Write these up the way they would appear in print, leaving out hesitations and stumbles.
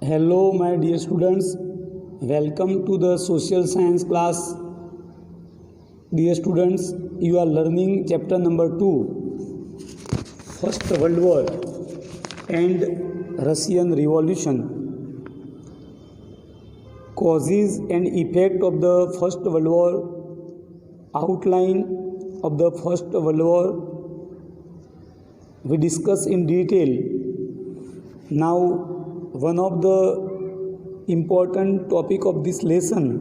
Hello, my dear students. Welcome to the social science class. Dear students, you are learning chapter number 2, First World War and Russian Revolution. Causes and effect of the First World War. Outline of the First World War we discuss in detail. Now, one of the important topic of this lesson,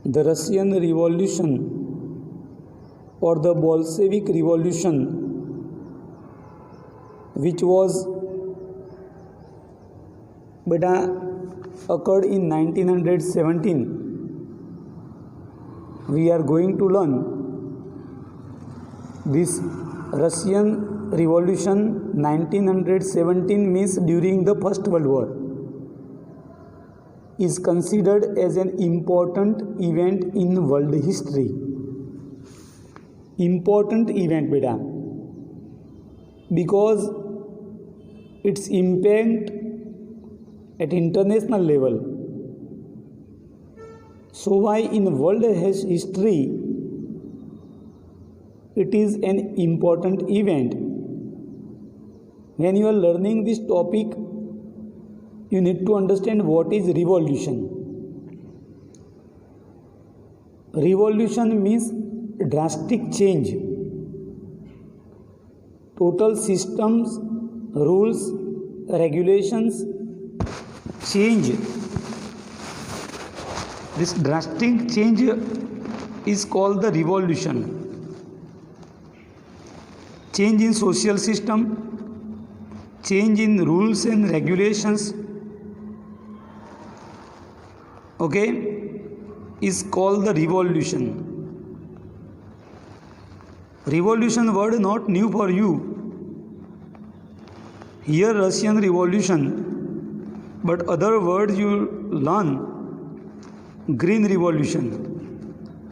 the Russian Revolution or the Bolshevik Revolution, which was occurred in 1917. We are going to learn this Russian Revolution 1917 means during the First World War, is considered as an important event in world history. Important event because its impact at international level. So why in world history it is an important event? When you are learning this topic, you need to understand what is revolution. Revolution means drastic change. Total systems, rules, regulations change. This drastic change is called the revolution. Change in social system, change in rules and regulations, is called the revolution. Revolution word not new for you. Here Russian Revolution, but other words you learn. Green Revolution.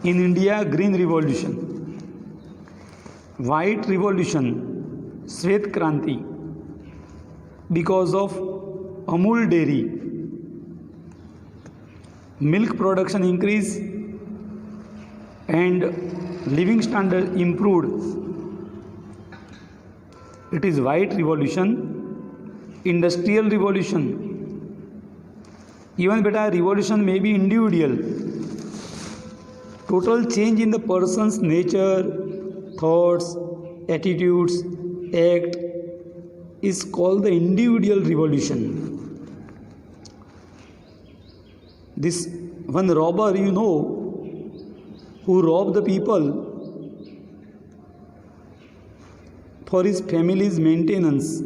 In India, Green Revolution. White Revolution, Shvet Kranti. Because of Amul dairy, milk production increase and living standard improved. It is White Revolution. Industrial Revolution. Even revolution may be individual. Total change in the person's nature, thoughts, attitudes, act is called the individual revolution. This one robber, who robbed the people for his family's maintenance.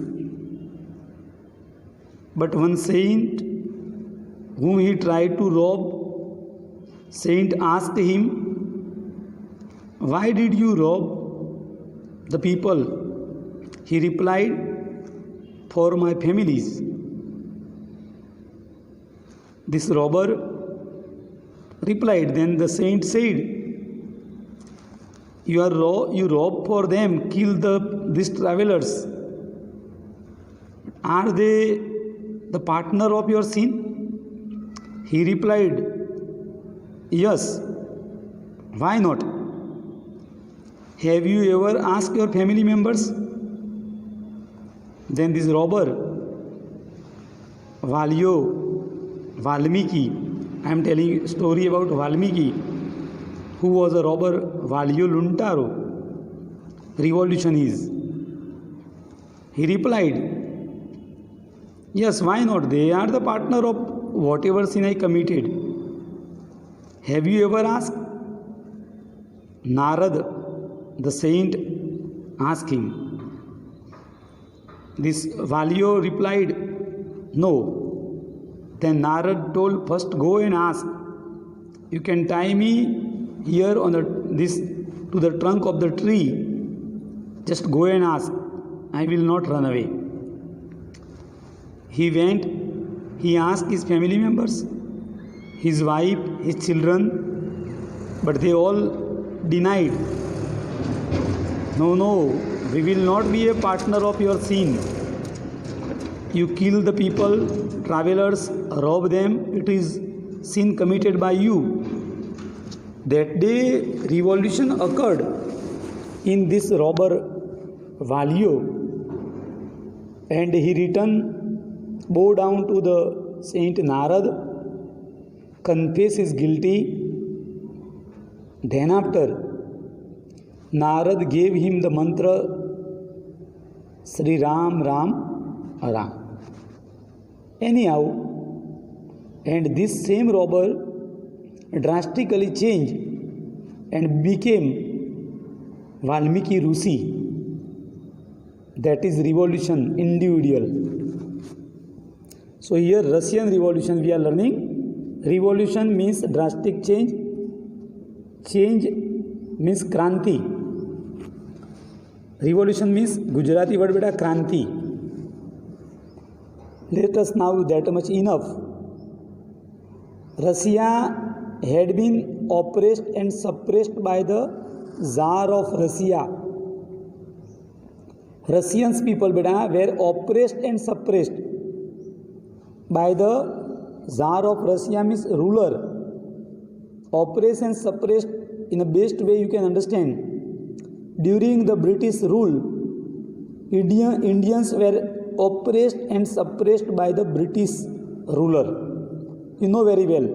But one saint whom he tried to rob, saint asked him, "Why did you rob the people?" He replied, "For my families." This robber replied. Then the saint said, You rob for them, kill these travelers. Are they the partner of your sin? He replied, "Yes. Why not? Have you ever asked your family members?" Then this robber, Valmiki, I am telling a story about Valmiki, who was a robber, Valio Luntaro, revolution is. He replied, "Yes, why not? They are the partner of whatever sin I committed. Have you ever asked?" Narad, the saint, asked him. This Valio replied, "No." Then Narad told, "First go and ask. You can tie me here on to the trunk of the tree. Just go and ask. I will not run away." He went. He asked his family members, his wife, his children, but they all denied. No, we will not be a partner of your sin. you kill the people, travelers, rob them, it is sin committed by you. That day revolution occurred in this robber Valio, and he returned, bow down to the Saint Narad, confess is guilty. Then after, Narad gave him the mantra Sri Ram Ram Ram. Anyhow, and this same robber drastically changed and became Valmiki Rusi. That is revolution, individual. So here Russian revolution we are learning. Revolution means drastic change. Change means kranti. Revolution means Gujarati word beta kranti. Let us now that much enough. Russia had been oppressed and suppressed by the Tsar of Russia. Russians people beta were oppressed and suppressed by the Tsar of Russia means ruler. Oppressed and suppressed in the best way you can understand. During the British rule, Indians were oppressed and suppressed by the British ruler. You know very well.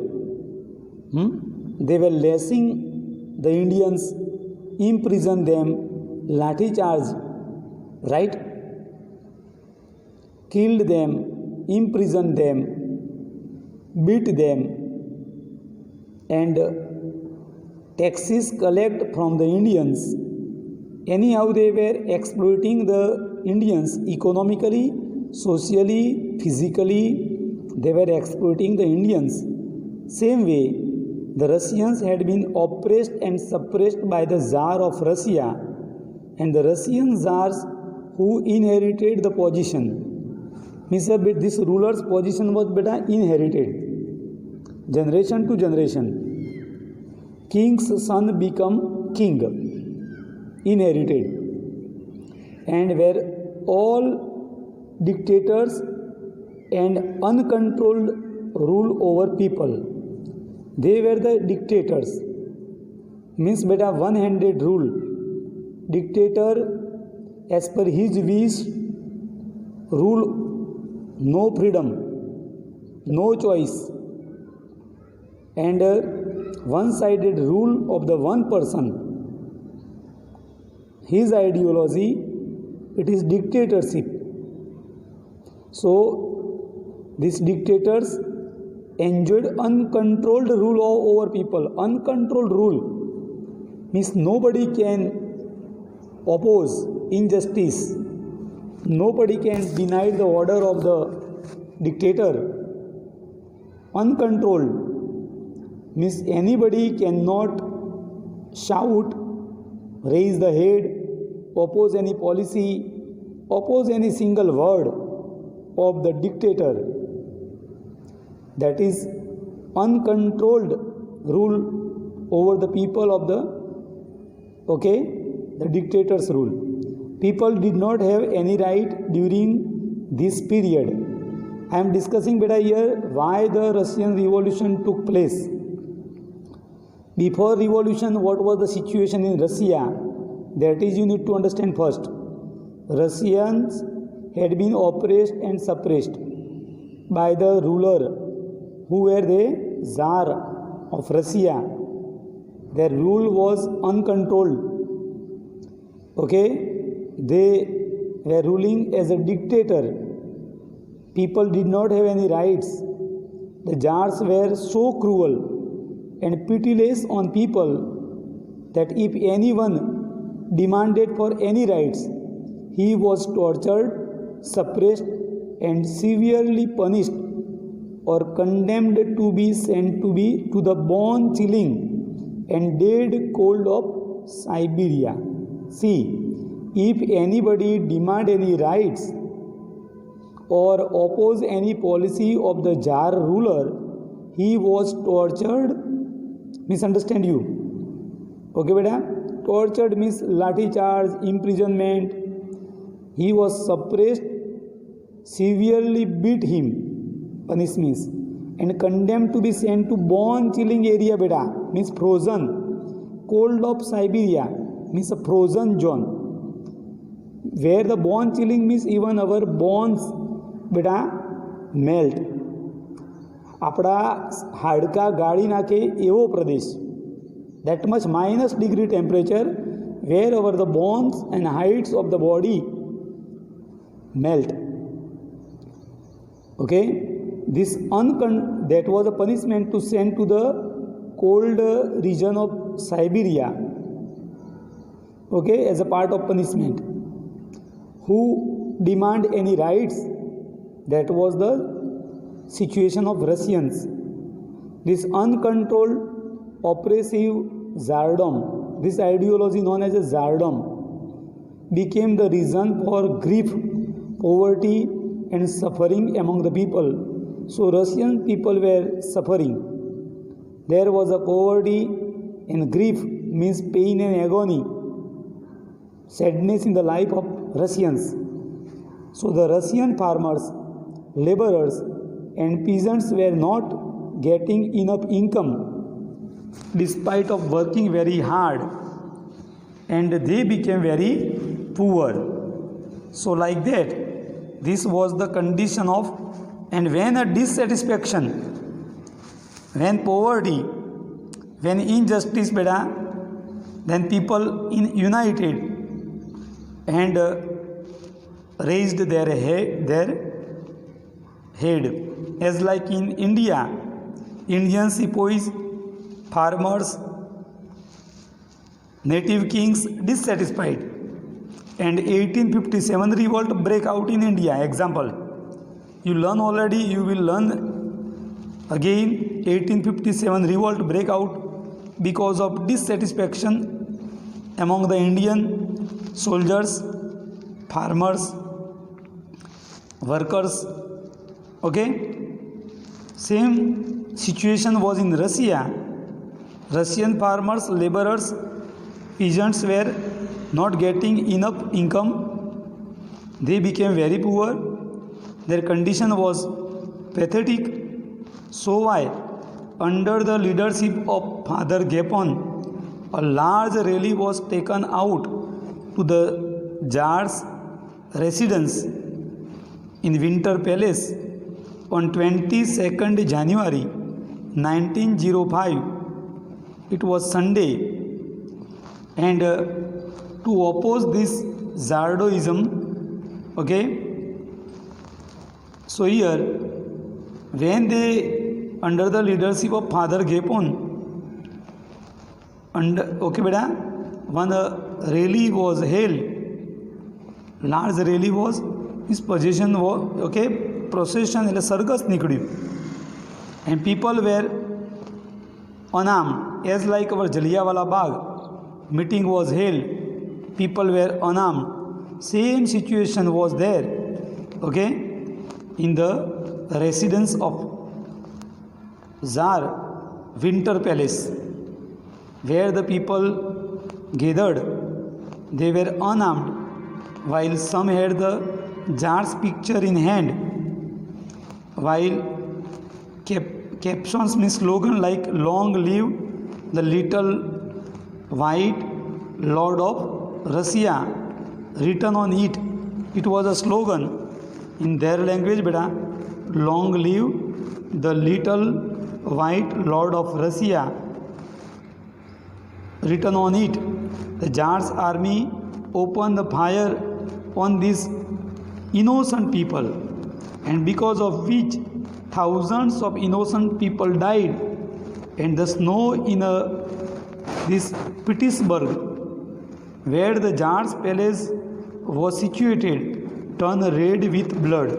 They were lashing the Indians, imprison them, lathi charge, right? Killed them, imprisoned them, beat them, and taxes collect from the Indians. Anyhow, they were exploiting the Indians economically, socially, physically. They were exploiting the Indians. Same way, the Russians had been oppressed and suppressed by the Tsar of Russia, and the Russian Tsars who inherited the position. Means this ruler's position was beta inherited, generation to generation. King's son become king. Inherited, and were all dictators and uncontrolled rule over people. They were the dictators, means beta one-handed rule. Dictator as per his wish, rule, no freedom, no choice, and one-sided rule of the one person. His ideology, it is dictatorship. So, these dictators enjoyed uncontrolled rule over people. Uncontrolled rule means nobody can oppose injustice. Nobody can deny the order of the dictator. Uncontrolled means anybody cannot shout, raise the head, oppose any policy, oppose any single word of the dictator. That is uncontrolled rule over the people of the dictator's rule. People did not have any right during this period. I am discussing beta here why the Russian Revolution took place. Before revolution, what was the situation in Russia? That is, you need to understand first. Russians had been oppressed and suppressed by the ruler, who were the Tsar of Russia. Their rule was uncontrolled. They were ruling as a dictator. People did not have any rights. The Tsars were so cruel and pitiless on people that if anyone demanded for any rights, he was tortured, suppressed, and severely punished or condemned to be sent to the bone chilling and dead cold of Siberia. See, if anybody demand any rights or oppose any policy of the Tsar ruler, he was tortured. Misunderstand you? Okay, beta? Tortured means lathi charge, imprisonment. He was suppressed severely beat him, punish means, and condemned to be sent to bone chilling area beta, means frozen, cold of Siberia, means a frozen zone, where the bone chilling means even our bones beta melt, આપણા હાડકા ગાળી નાખે એવો પ્રદેશ, that much minus degree temperature wherever the bones and hides of the body melt. Okay, this that was a punishment to send to the cold region of Siberia, okay, as a part of punishment. Who demand any rights? That was the situation of Russians. This uncontrolled oppressive Tsardom, this ideology known as a Tsardom, became the reason for grief, poverty and suffering among the people. So Russian people were suffering. There was a poverty and grief, means pain and agony, sadness in the life of Russians. So the Russian farmers, laborers and peasants were not getting enough income despite of working very hard, and they became very poor. So like that, this was the condition of, and when a dissatisfaction, when poverty, when injustice beta, then people united and raised their head, as like in India, Indian sepoys, farmers, native kings dissatisfied, and 1857 revolt break out in India. Example, you learn already, you will learn again. 1857 revolt break out because of dissatisfaction among the Indian soldiers, farmers, workers. Okay, same situation was in Russia. Russian farmers, laborers, peasants were not getting enough income. They became very poor. Their condition was pathetic. So why, under the leadership of Father Gapon, a large rally was taken out to the Tsar's residence in Winter Palace on 22nd January 1905. It was Sunday, and to oppose this Tsardoism, okay, so here when they, under the leadership of Father Gapon, okay beta, one rally was held, large rally was, his possession was, okay, procession એટલે સરઘસ નીકળ્યું, and people were unarmed, as like our Jallianwala Bagh meeting was held, people were unarmed. Same situation was there, okay, in the residence of Tsar Winter Palace, where the people gathered. They were unarmed, while some had the Tsar's picture in hand, while captions means slogan like "Long live the little white lord of Russia" written on it. It was a slogan in their language beta, "Long live the little white lord of Russia" written on it. The Tsar's army opened the fire on these innocent people, and because of which thousands of innocent people died, and the snow in this Petersburg, where the Tsar's palace was situated, turned red with blood.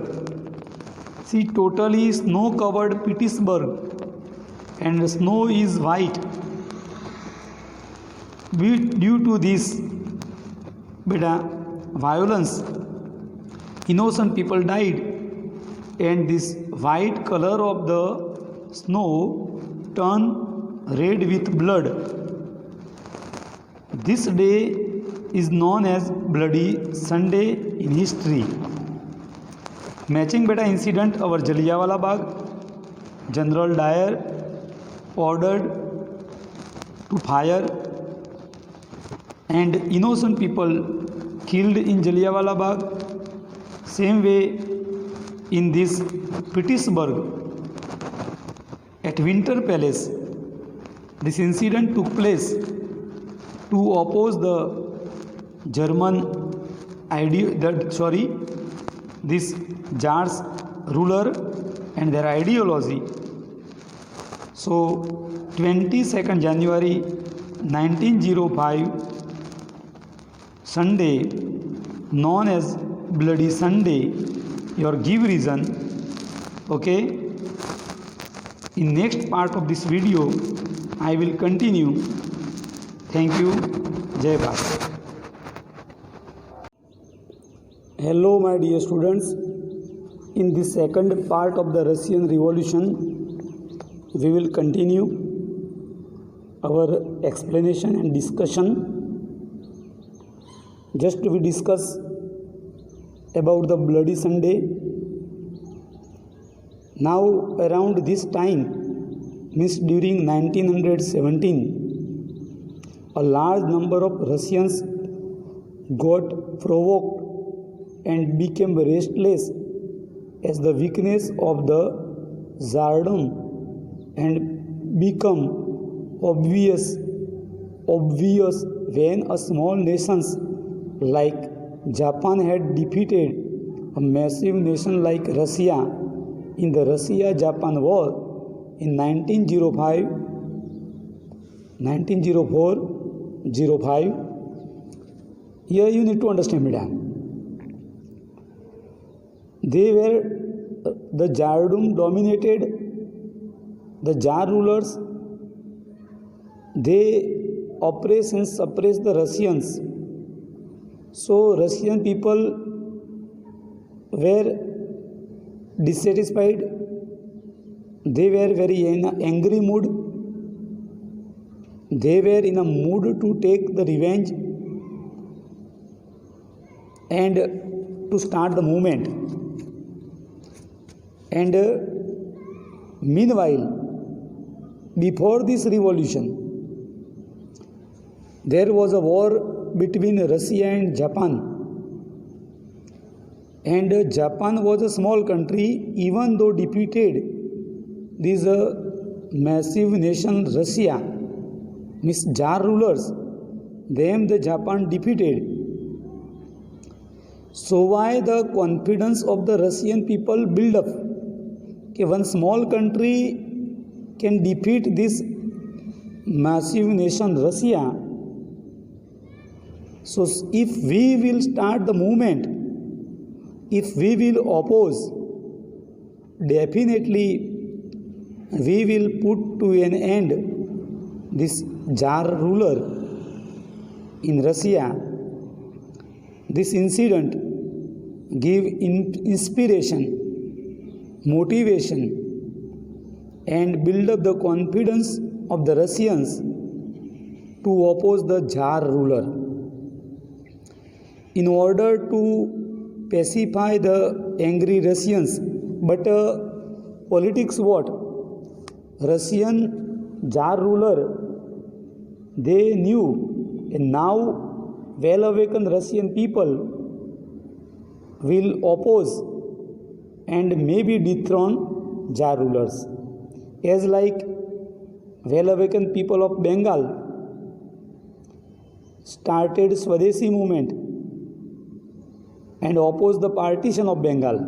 See, totally snow-covered Petersburg, and the snow is white. Due to this violence, innocent people died, and this white color of the snow turned red with blood. This day is known as Bloody Sunday in history. Matching बेटा incident our Jallianwala Bagh. General Dyer ordered to fire and innocent people killed in Jallianwala Bagh. Same way in this Petersburg at Winter Palace, this incident took place to oppose the German this Tsar's ruler and their ideology. So 22nd January 1905, Sunday, known as Bloody Sunday, your give reason. Okay, in next part of this video I will continue. Thank you. Jai Bharat. Hello my dear students. In this second part of the Russian Revolution, we will continue our explanation and discussion. Just we discuss about the Bloody Sunday. Now around this time, means during 1917, a large number of Russians got provoked and became restless as the weakness of the Tsardom and become obvious when a small nations like Japan had defeated a massive nation like Russia in the Russia-Japan War in 1904-05. Here you need to understand, madam. The Tsardom dominated. The Tsar rulers, they oppress and suppress the Russians. So Russian people were dissatisfied. They were very in an angry mood. They were in a mood to take the revenge and to start the movement. And meanwhile, before this revolution, there was a war between Russia and Japan. And Japan was a small country, even though defeated this massive nation Russia, means Tsar rulers, them the Japan defeated. So why the confidence of the Russian people build up? Okay, one small country can defeat this massive nation Russia. So if we will start the movement, if we will oppose, definitely we will put to an end this Tsar ruler in Russia. This incident give inspiration, motivation, and build up the confidence of the Russians to oppose the Tsar ruler. In order to pacify the angry Russians, but politics what? Russian Tsar ruler, they knew, and now well-awakened Russian people will oppose and maybe dethrone Tsar rulers. As like well-awakened people of Bengal started Swadeshi movement and opposed the partition of Bengal.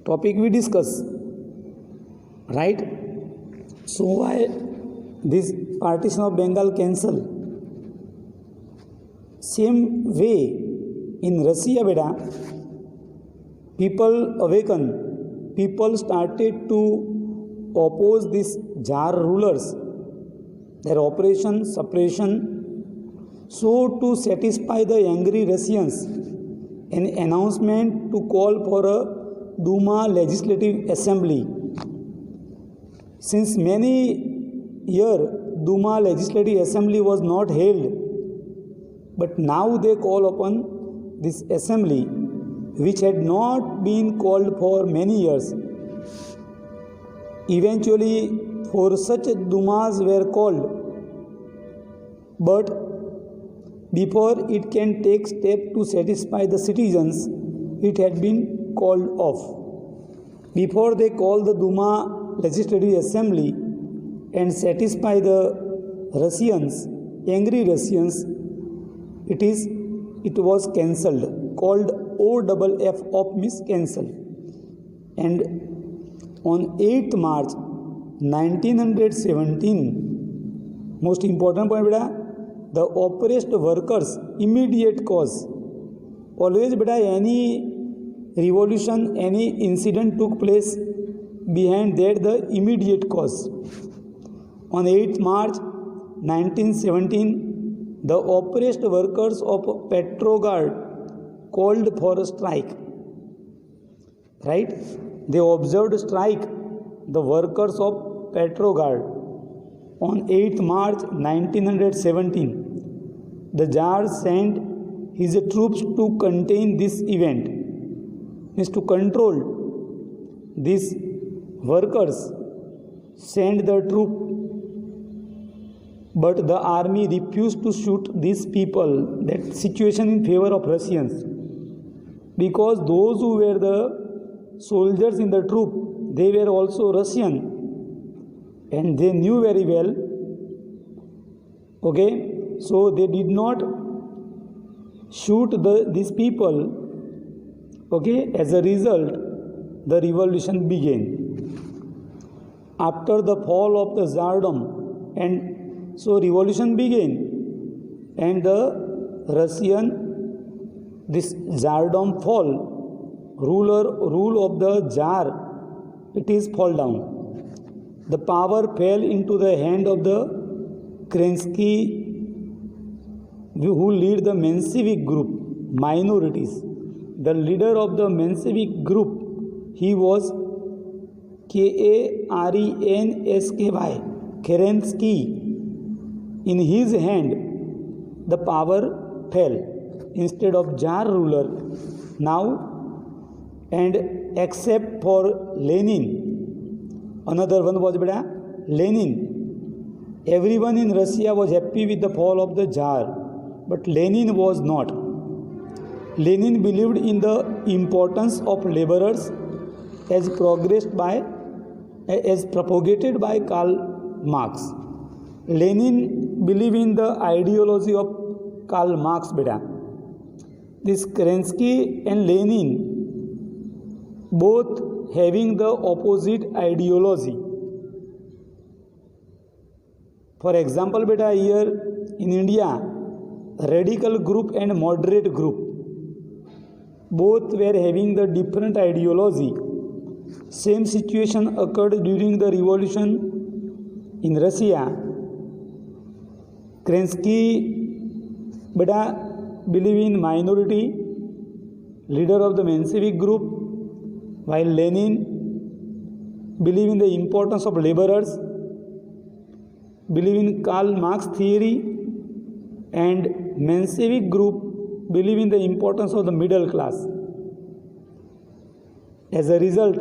Topic we discuss, right? So why this partition of Bengal cancel? Same way in Russia, beta, people awaken. People started to oppose these Tsar rulers, their oppression, suppression. So to satisfy the angry Russians, an announcement to call for a Duma Legislative Assembly. Since many years, Duma Legislative Assembly was not held, but now they call upon this assembly which had not been called for many years. Eventually, for such Dumas were called, but before it can take step to satisfy the citizens, it had been called off. Before they call the Duma Legislative Assembly and satisfy the Russians, angry Russians, it was cancelled, called OFF of means cancelled. And on 8th March 1917, most important point beta, the oppressed workers immediate cause. Always beta, any revolution, any incident took place, behind that the immediate cause. On 8th March 1917, the oppressed workers of Petrograd called for a strike. Right? They observed strike, the workers of Petrograd. On 8th March 1917, the Tsar sent his troops to contain this event, means to control these workers, sent the troop, but the army refused to shoot these people, that situation in favor of Russians, because those who were the soldiers in the troop, they were also Russian, and they knew very well, okay, so they did not shoot these people, okay. As a result, the revolution began. After the fall of the Tsardom, and so revolution began, and the this Tsardom fall, rule of the Tsar, it is fall down. The power fell into the hand of the Kerensky, who lead the Menshevik group, minorities. The leader of the Menshevik group, he was Karensky, Kerensky. In his hand, the power fell instead of Tsar ruler now, and except for Lenin. Another one was Lenin. Everyone in Russia was happy with the fall of the Tsar, but Lenin was not. Lenin believed in the importance of laborers as propagated by Karl Marx. Lenin believed in the ideology of Karl Marx. This Kerensky and Lenin, both having the opposite ideology. For example, here in India, radical group and moderate group, both were having the different ideology. Same situation occurred during the revolution in Russia. Kerensky believe in minority, leader of the Menshevik group, while Lenin believe in the importance of laborers, believe in Karl Marx theory, and Menshevik group believe in the importance of the middle class. As a result,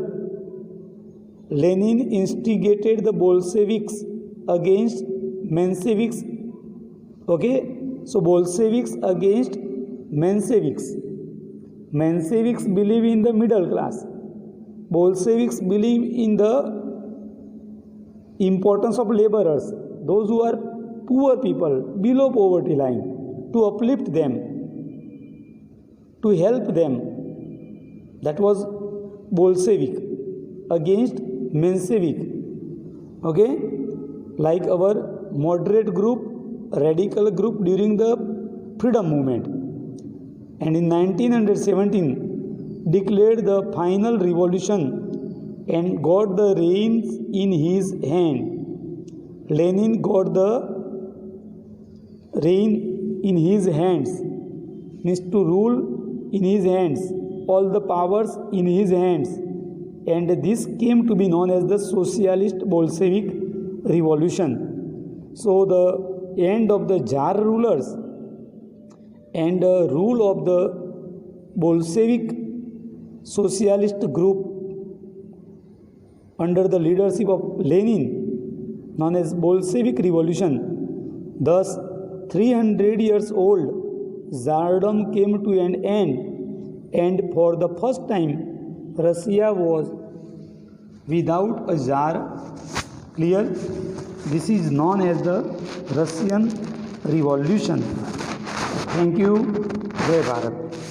Lenin instigated the Bolsheviks against Mensheviks. Okay, so Bolsheviks against Mensheviks. Mensheviks believe in the middle class. Bolsheviks believe in the importance of laborers, those who are poor people below poverty line, to uplift them, to help them. That was Bolshevik against Menshevik. Okay, like our moderate group, radical group during the freedom movement, and in 1917 declared the final revolution and got the reins in his hand. Lenin got the rein in his hands, means to rule in his hands, all the powers in his hands, and this came to be known as the Socialist Bolshevik Revolution. So the end of the Tsar rulers and rule of the Bolshevik socialist group under the leadership of Lenin, known as Bolshevik Revolution. Thus, 300 years old Tsardom came to an end, and for the first time, Russia was without a Tsar. Clear? This is known as the Russian Revolution. Thank you. Jai Bharat.